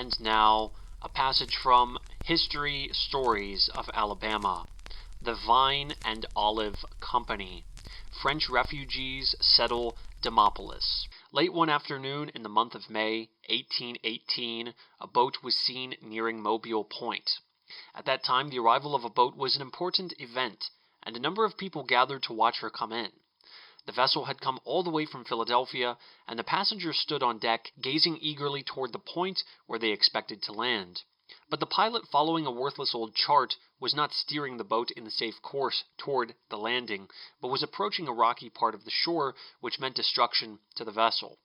And now, a passage from History Stories of Alabama. The Vine and Olive Company. French refugees settle Demopolis. Late one afternoon in the month of May, 1818, a boat was seen nearing Mobile Point. At that time, the arrival of a boat was an important event, and a number of people gathered to watch her come in. The vessel had come all the way from Philadelphia, and the passengers stood on deck, gazing eagerly toward the point where they expected to land. But the pilot, following a worthless old chart, was not steering the boat in the safe course toward the landing, but was approaching a rocky part of the shore, which meant destruction to the vessel.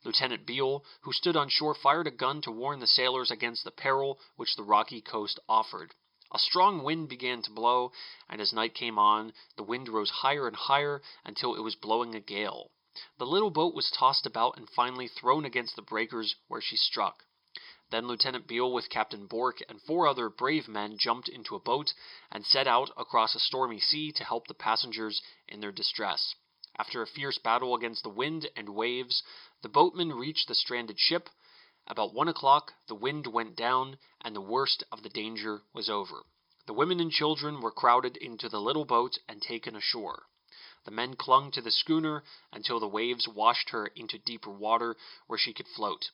Lieutenant Beale, who stood on shore, fired a gun to warn the sailors against the peril which the rocky coast offered. A strong wind began to blow, and as night came on, the wind rose higher and higher until it was blowing a gale. The little boat was tossed about and finally thrown against the breakers where she struck. Then Lieutenant Beale, with Captain Bourke and 4 other brave men, jumped into a boat and set out across a stormy sea to help the passengers in their distress. After a fierce battle against the wind and waves, the boatmen reached the stranded ship. About 1 o'clock, the wind went down, and the worst of the danger was over. The women and children were crowded into the little boat and taken ashore. The men clung to the schooner until the waves washed her into deeper water where she could float.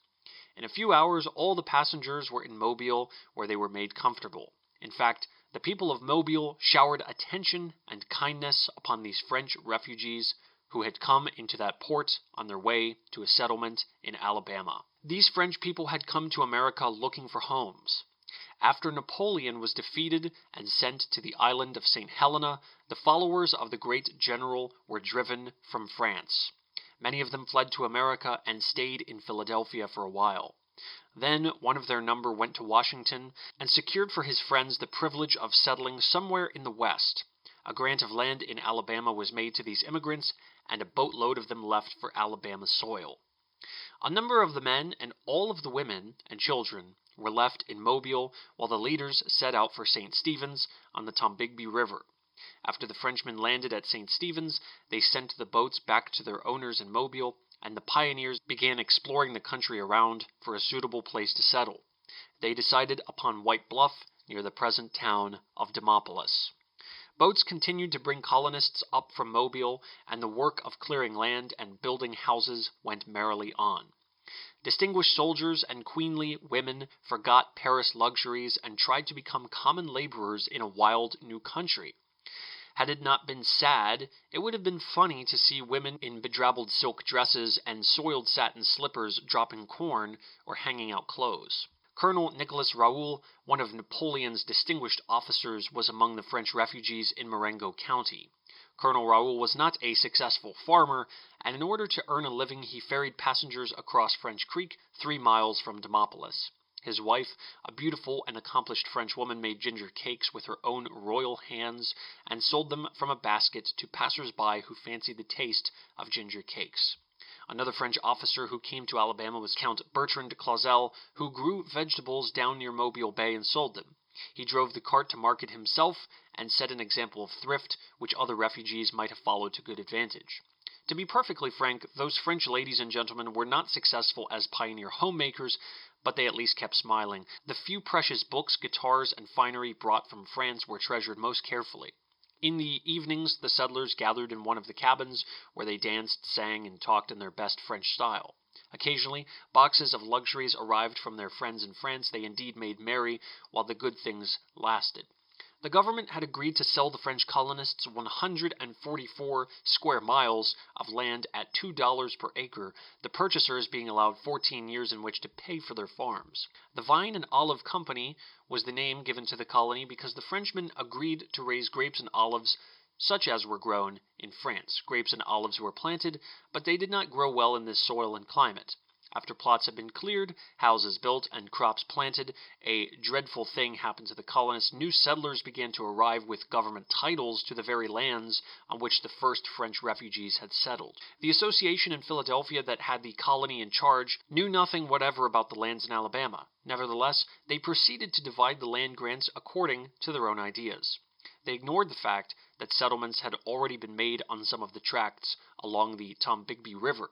In a few hours, all the passengers were in Mobile, where they were made comfortable. In fact, the people of Mobile showered attention and kindness upon these French refugees who had come into that port on their way to a settlement in Alabama. These French people had come to America looking for homes. After Napoleon was defeated and sent to the island of St. Helena, the followers of the great general were driven from France. Many of them fled to America and stayed in Philadelphia for a while. Then one of their number went to Washington and secured for his friends the privilege of settling somewhere in the West. A grant of land in Alabama was made to these immigrants, and a boatload of them left for Alabama soil. A number of the men and all of the women and children were left in Mobile, while the leaders set out for St. Stephen's on the Tombigbee River. After the Frenchmen landed at St. Stephen's, they sent the boats back to their owners in Mobile, and the pioneers began exploring the country around for a suitable place to settle. They decided upon White Bluff, near the present town of Demopolis. Boats continued to bring colonists up from Mobile, and the work of clearing land and building houses went merrily on. Distinguished soldiers and queenly women forgot Paris luxuries and tried to become common laborers in a wild new country. Had it not been sad, it would have been funny to see women in bedrabbled silk dresses and soiled satin slippers dropping corn or hanging out clothes. Colonel Nicholas Raoul, one of Napoleon's distinguished officers, was among the French refugees in Marengo County. Colonel Raoul was not a successful farmer, and in order to earn a living he ferried passengers across French Creek 3 miles from Demopolis. His wife, a beautiful and accomplished French woman, made ginger cakes with her own royal hands and sold them from a basket to passers-by who fancied the taste of ginger cakes. Another French officer who came to Alabama was Count Bertrand Clausel, who grew vegetables down near Mobile Bay and sold them. He drove the cart to market himself and set an example of thrift which other refugees might have followed to good advantage. To be perfectly frank, those French ladies and gentlemen were not successful as pioneer homemakers, but they at least kept smiling. The few precious books, guitars, and finery brought from France were treasured most carefully. In the evenings, the settlers gathered in one of the cabins, where they danced, sang, and talked in their best French style. Occasionally, boxes of luxuries arrived from their friends in France. They indeed made merry while the good things lasted. The government had agreed to sell the French colonists 144 square miles of land at $2 per acre, the purchasers being allowed 14 years in which to pay for their farms. The Vine and Olive Company was the name given to the colony because the Frenchmen agreed to raise grapes and olives such as were grown in France. Grapes and olives were planted, but they did not grow well in this soil and climate. After plots had been cleared, houses built, and crops planted, a dreadful thing happened to the colonists. New settlers began to arrive with government titles to the very lands on which the first French refugees had settled. The association in Philadelphia that had the colony in charge knew nothing whatever about the lands in Alabama. Nevertheless, they proceeded to divide the land grants according to their own ideas. They ignored the fact that settlements had already been made on some of the tracts along the Tombigbee River.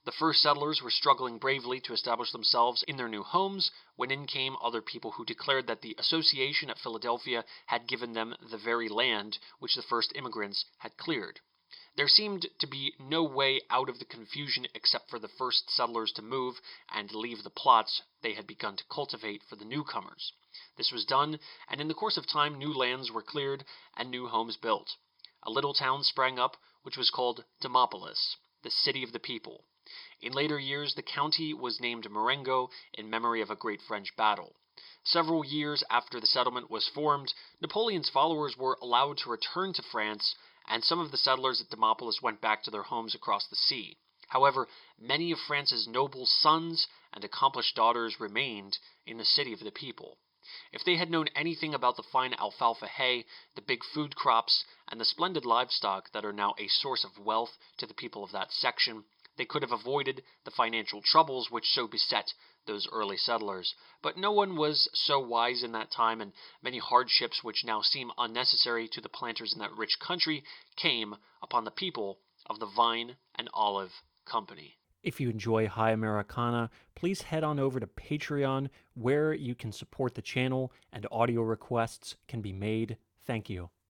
The first settlers were struggling bravely to establish themselves in their new homes when in came other people who declared that the association at Philadelphia had given them the very land which the first immigrants had cleared. There seemed to be no way out of the confusion except for the first settlers to move and leave the plots they had begun to cultivate for the newcomers. This was done, and in the course of time new lands were cleared and new homes built. A little town sprang up which was called Demopolis, the city of the people. In later years the county was named Marengo in memory of a great French battle. Several years after the settlement was formed, Napoleon's followers were allowed to return to France, and some of the settlers at Demopolis went back to their homes across the sea. However, many of France's noble sons and accomplished daughters remained in the city of the people. If they had known anything about the fine alfalfa hay, the big food crops, and the splendid livestock that are now a source of wealth to the people of that section, they could have avoided the financial troubles which so beset those early settlers. But no one was so wise in that time, and many hardships which now seem unnecessary to the planters in that rich country came upon the people of the Vine and Olive Company. If you enjoy High Americana, please head on over to Patreon, where you can support the channel and audio requests can be made. Thank you.